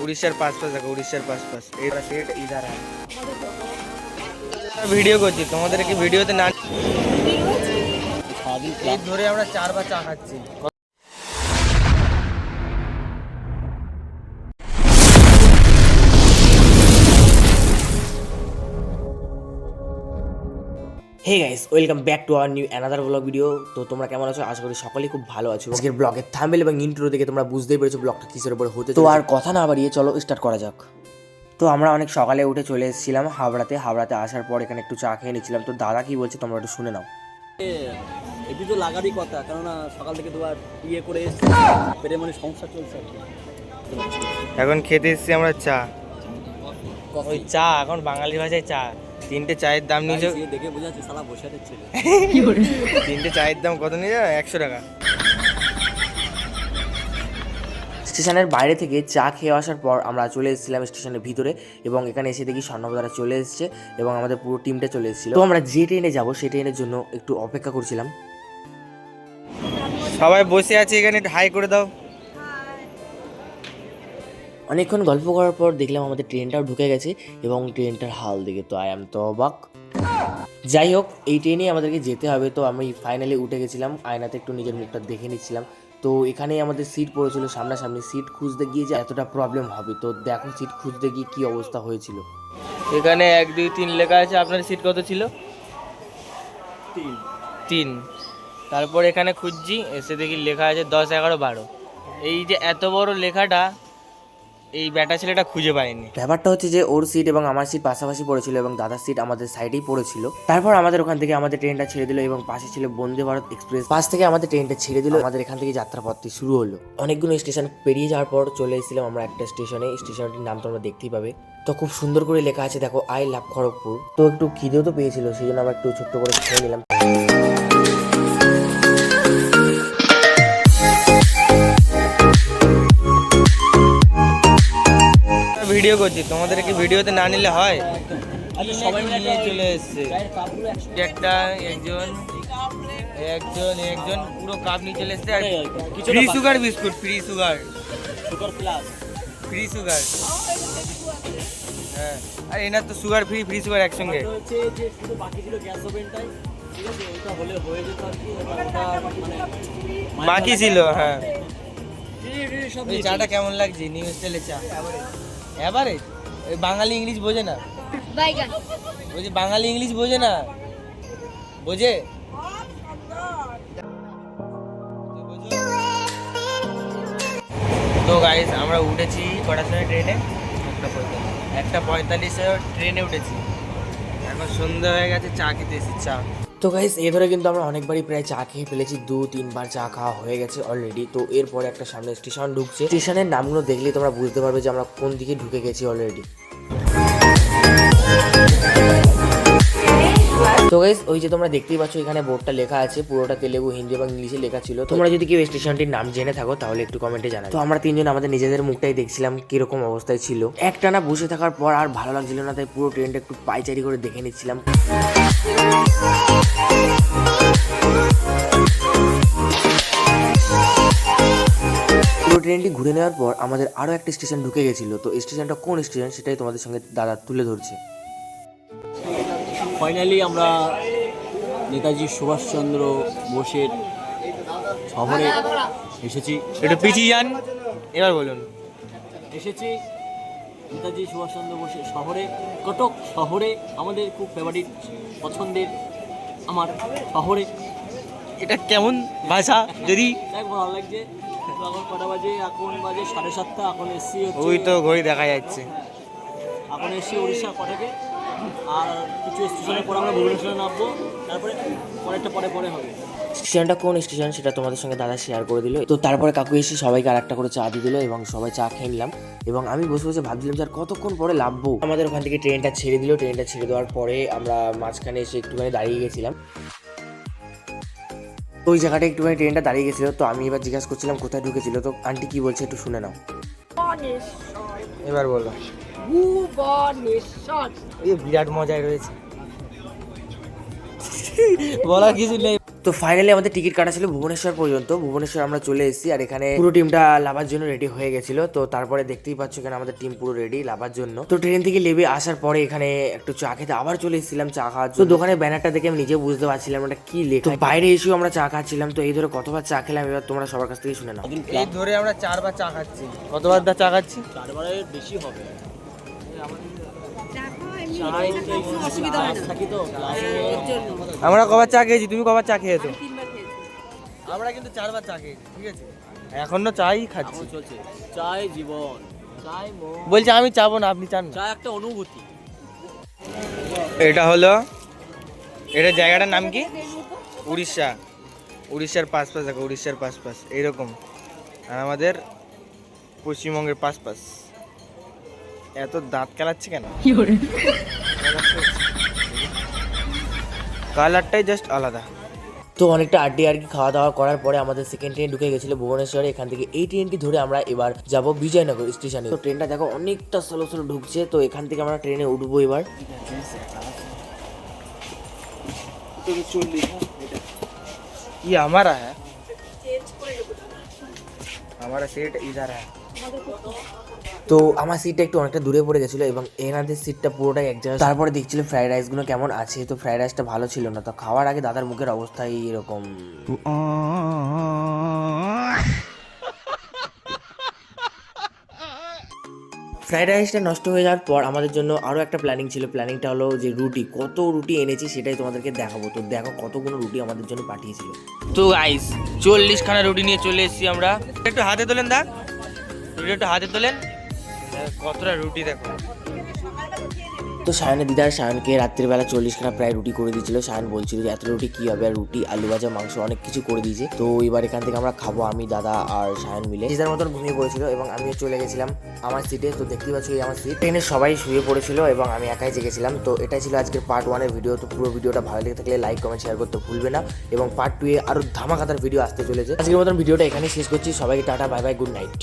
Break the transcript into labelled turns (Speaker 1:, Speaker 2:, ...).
Speaker 1: উড়িষ্যার পাসপাস দেখো, উড়িষ্যার পাসপাস এই সেট ইধার है ভিডিও করছি তোমাদের কি ভিডিওতে না এই ধরে আমরা 4 বার চা খাচ্ছি। Hey guys, welcome back to our new another blog video. তো তোমরা কেমন আছো? আশা করি সকলেই খুব ভালো আছো। আজকের ব্লগের থাম্বনেল এবং ইন্ট্রো দেখে তোমরা বুঝতেই পেরেছো ব্লগটা কিসের উপর হতে। তো আর কথা না বাড়িয়ে চলো স্টার্ট করা যাক। তো আমরা অনেক সকালে উঠে চলে এসেছিলাম হাবড়াতে আসার পর এখানে একটু চা খেয়ে নিচ্ছিলাম। তো দাদা কি বলছে তোমরা একটু শুনে নাও।
Speaker 2: এটি তো লাগারই কথা, কেননা সকাল থেকে দুবার ইয়ে করে এসেছি, পেটে মানে সমস্যা চলছে।
Speaker 1: এখন খেতে এসেছি আমরা চা, ওই চা এখন বাঙালি ভাষায় চা। 3টে চায়ের দাম নিয়েছে,
Speaker 2: দেখে বোঝা যাচ্ছে শালা বসে ছেলে।
Speaker 1: 3টে চায়ের দাম কত নিয়ে যায়? 100 টাকা। স্টেশনের বাইরে থেকে চা খেয়ে আসার পর আমরা চলে এসেছিলাম স্টেশনের ভিতরে, এবং এখানে এসে দেখি স্বর্ণপদারা চলে এসেছে এবং আমাদের পুরো টিমটা চলে এসেছিল। তো আমরা যে ট্রেনে যাবো সেই ট্রেনের জন্য একটু অপেক্ষা করছিলাম। সবাই বসে আছে এখানে, একটু হাই করে দাও। অনেকক্ষণ গল্প করার পর দেখলাম আমাদের ট্রেনটাও ঢুকে গেছে এবং ট্রেনটার হাল দেখে তো আই এম তো অবাক। যাই হোক, এই ট্রেনেই আমাদেরকে যেতে হবে। তো আমি ফাইনালি উঠে গেছিলাম, আয়নাতে একটু নিজের মুখটা দেখে নিচ্ছিলাম। তো এখানেই আমাদের সিট পড়েছিল সামনাসামনি। সিট খুঁজতে গিয়ে যে এতটা প্রবলেম হবে, তো দেখো সিট খুঁজতে গিয়ে কী অবস্থা হয়েছিল। এখানে 1 2 3 লেখা আছে। আপনার সিট কত ছিল? 3। তারপর এখানে খুঁজছি, এসে দেখি লেখা আছে 10 11 12। এই যে এত বড় লেখাটা এই ব্যাটা ছেলেটা খুঁজে পায়নি। ব্যাপারটা হচ্ছে যে ওর সিট এবং আমার সিট পাশাপাশি পড়েছিল এবং দাদার সিট আমাদের সাইডেই পড়েছিল। তারপর আমাদের ওখান থেকে আমাদের ট্রেনটা ছেড়ে দিল এবং পাশে ছিল বন্দে ভারত এক্সপ্রেস। পাশ থেকে আমাদের ট্রেনটা ছেড়ে দিল, আমাদের এখান থেকে যাত্রাপথটি শুরু হলো। অনেকগুলো স্টেশন পেরিয়ে যাওয়ার পর চলে এসেছিলাম আমরা একটা স্টেশনে। স্টেশনটির নাম তোমরা দেখতেই পাবে। তো খুব সুন্দর করে লেখা আছে দেখো, আই লাভ খড়গপুর। তো একটু খিদেও তো পেয়েছিল, সেই জন্য আমরা একটু ছোট্ট করে খেয়ে নিলাম। ভিডিও করছি, তোমাদের কি ভিডিওতে না নিলে হয়? সবাই নিয়ে চলে এসছে একটা, একজন পুরো কাপ নিয়ে চলে এসছে। আর free sugar biscuit, free sugar হ্যাঁ। আর এনার তো সুগার ফ্রি, ফ্রি সুগার একসঙ্গে। বাকি ছিল হ্যাঁ। চাটা কেমন লাগছে? নিউ স্টাইলের চা এবারে বাঙালি ইংলিশ বোঝে না, বলছি বাঙালি ইংলিশ বোঝে না, বোঝে? তো গাইস আমরা উঠেছি কটার সময় ট্রেনে? 1:45 ট্রেনে উঠেছি। এখন সন্ধ্যা হয়ে গেছে, চা খেতে এসেছি চা। তো গাইস এ ধরে কিন্তু আমরা অনেকবারই প্রায় চা খেয়ে ফেলেছি, 2-3 বার চা খাওয়া হয়ে গেছে অলরেডি। তো এরপরে একটা সামনে স্টেশন ঢুকছে, স্টেশনের নামগুলো দেখলেই তোমরা বুঝতে পারবে যে আমরা কোন দিকে ঢুকে গেছি অলরেডি। তো গাইস ওই যে তোমরা দেখতেই পাচ্ছ এখানে বোর্ডটা লেখা আছে, পুরোটা তেলেগু, হিন্দি এবং ইংলিশে লেখা ছিল। তোমরা যদি কেউ স্টেশনটির নাম জেনে থাকো তাহলে একটু কমেন্টে জানাও। তো আমরা তিনজন আমাদের নিজেদের মুখটাই দেখছিলাম কিরকম অবস্থায় ছিল। একটানা বসে থাকার পর আর ভালো লাগছিল না, তাই পুরো ট্রেনটা একটু পাইচারি করে দেখে নিচ্ছিলাম। পুরো ট্রেনটি ঘুরে নেওয়ার পর আমাদের আরো একটা স্টেশন ঢুকে গেছিল। তো স্টেশনটা কোন স্টেশন সেটাই তোমাদের সঙ্গে দাদা তুলে ধরছে।
Speaker 2: ফাইনালি আমরা নেতাজি সুভাষচন্দ্র বোসের শহরে এসেছি।
Speaker 1: একটু পিছিয়ে যান, এবার বলুন।
Speaker 2: এসেছি নেতাজি সুভাষচন্দ্র বোসের শহরে, কটক শহরে, আমাদের খুব ফেভারিট পছন্দের আমার শহরে।
Speaker 1: এটা কেমন ভাষা যদি
Speaker 2: দেখ ভালো লাগছে। এখন কটা বাজে? এখন বাজে 7:30। এখন এসছি
Speaker 1: ওই তো ঘড়ি দেখা যাচ্ছে।
Speaker 2: এখন এসছি উড়িষ্যা কটকে। আর কিছু স্টেশনের পর আমরা ভুবনেশ্বরে নামবো, তারপরে পরেরটা পরে হবে।
Speaker 1: স্টেশনটা কোন স্টেশন সেটা তোমাদের সঙ্গে দাদা শেয়ার করে দিল। তো তারপরে কাকু এসে সবাইকে আর একটা করে চা দিয়ে দিল এবং সবাই চা খেয়ে নিলাম। এবং আমি বসে বসে ভাবছিলাম যে আর কতক্ষণ পরে লাভবো। আমাদের ওখান থেকে ট্রেনটা ছেড়ে দিল। ট্রেনটা ছেড়ে দেওয়ার পরে আমরা মাঝখানে এসে একটুখানি দাঁড়িয়ে গেছিলাম। ওই জায়গাটা একটুখানি ট্রেনটা দাঁড়িয়ে গেছিলো। তো আমি এবার জিজ্ঞাসা করছিলাম কোথায় ঢুকেছিল। তো আন্টি কি বলছে একটু শুনে নাও। এবার বলো। বিরাট মজায় রয়েছে, বলার কিছু নেই। তো ফাইনালি আমাদের টিকিট কাটা ছিল ভুবনেশ্বর পর্যন্ত। ভুবনেশ্বর আমরা চলে এসেছি, আর এখানে পুরো টিমটা লাভার জন্য রেডি হয়ে গেছিল। তো তারপরে দেখতেই পাচ্ছ এখানে আমাদের টিম পুরো রেডি লাভার জন্য। তো ট্রেন থেকে নেমে আসার পরে এখানে একটু চা খেতে আবার চলে এসেছিলাম চা খাওয়ার জন্য। তো দোকানের ব্যানারটা দেখে আমি নিজে বুঝতে পারছিলাম এটা কি লেখা। তো বাইরে এসেও আমরা চা খাচ্ছিলাম। তো এই ধরে কতবার চা খেলাম এবার তোমরা সবার কাছ থেকে শুনে নাও। এই ধরে আমরা 4বার চা খাচ্ছি। কতবার চা খাচ্ছি?
Speaker 2: 4বারের বেশি হবে।
Speaker 1: আমরা কবার চা খেয়েছি, তুমি কবার চা খেয়েছো? আমরা কিন্তু 4বার চা খেয়েছি, ঠিক আছে? এখনো চাই খাচ্ছি।
Speaker 2: চলছে চাই জীবন, চাই মন।
Speaker 1: বলছি আমি চাবো না, আপনি চান?
Speaker 2: চাই একটা অনুভূতি।
Speaker 1: এটা হলো, এটা জায়গাটার নাম কি? উড়িষ্যা। উড়িষ্যার পাশ দেখো, উড়িষ্যার পাশ এইরকম। আর আমাদের পশ্চিমবঙ্গের পাশ এত দাঁত কেলাচ্ছে কেন? কালারটাই জাস্ট আলাদা। তো অনেকটা আড্ডি আর কি খাওয়া দাওয়া করার পরে আমাদের সেকেন্ড ট্রেন ঢুকে গেছিল ভুবনেশ্বরে। এখান থেকে এই ট্রেনটি ধরে আমরা এবার যাব বিজয়নগর স্টেশনে। তো ট্রেনটা দেখো অনেকটা স্লো ঢুকছে। তো এখান থেকে আমরা ট্রেনে উঠবো এবার। ये हमारा है, हमारा सीट इधर है। তো আমার সিটটা একটু অনেকটা দূরে পড়ে গেছিল এবং এনাদের সিটটা পুরোটাই এক জায়গায়। তারপরে দেখছিল ফ্রাইড রাইসগুলো কেমন আছে। তো ফ্রাইড রাইসটা ভালো ছিল না। তো খাওয়ার আগে দাদার মুখের অবস্থা এরকম। ফ্রাইড রাইসটা নষ্ট হয়ে যাওয়ার পর আমাদের জন্য আরও একটা প্ল্যানিং ছিল। প্ল্যানিংটা হলো যে রুটি, কত রুটি এনেছি সেটাই তোমাদেরকে দেখাবো। তো দেখো কতগুলো রুটি আমাদের জন্য পাঠিয়েছিল। তো গাইস 40খানা রুটি নিয়ে চলে এসেছি আমরা। একটু হাতে তোলেন দা, রুটি একটু হাতে তোলেন, কতটা রুটি দেখো। তো সায়নের দিদার সায়নকে রাত্রিবেলা 40খানা প্রায় রুটি করে দিয়েছিল। সায়ন বলছিল যে এত রুটি কি হবে, আর রুটি আলু ভাজা মাংস অনেক কিছু করে দিয়েছে। তো এবার এখান থেকে আমরা খাবো, আমি দাদা আর সায়ন মিলে। দিদার মতন ঘুমিয়ে পড়েছিল এবং আমিও চলে গেছিলাম আমার সিটে। তো দেখতেই পাচ্ছি এই আমার সিট। ট্রেনে সবাই শুয়ে পড়েছিল এবং আমি একাই জেগেছিলাম। তো এটাই ছিল আজকের পার্ট 1-এর ভিডিও। তো পুরো ভিডিওটা ভালো লেগে থাকলে লাইক কমেন্ট শেয়ার করতে ভুলবে না এবং পার্ট 2-এ আরো ধামাকাদার ভিডিও আসতে চলেছে। আজকের মতন ভিডিওটা এখানেই শেষ করছি। সবাইকে tata, bye bye, good night.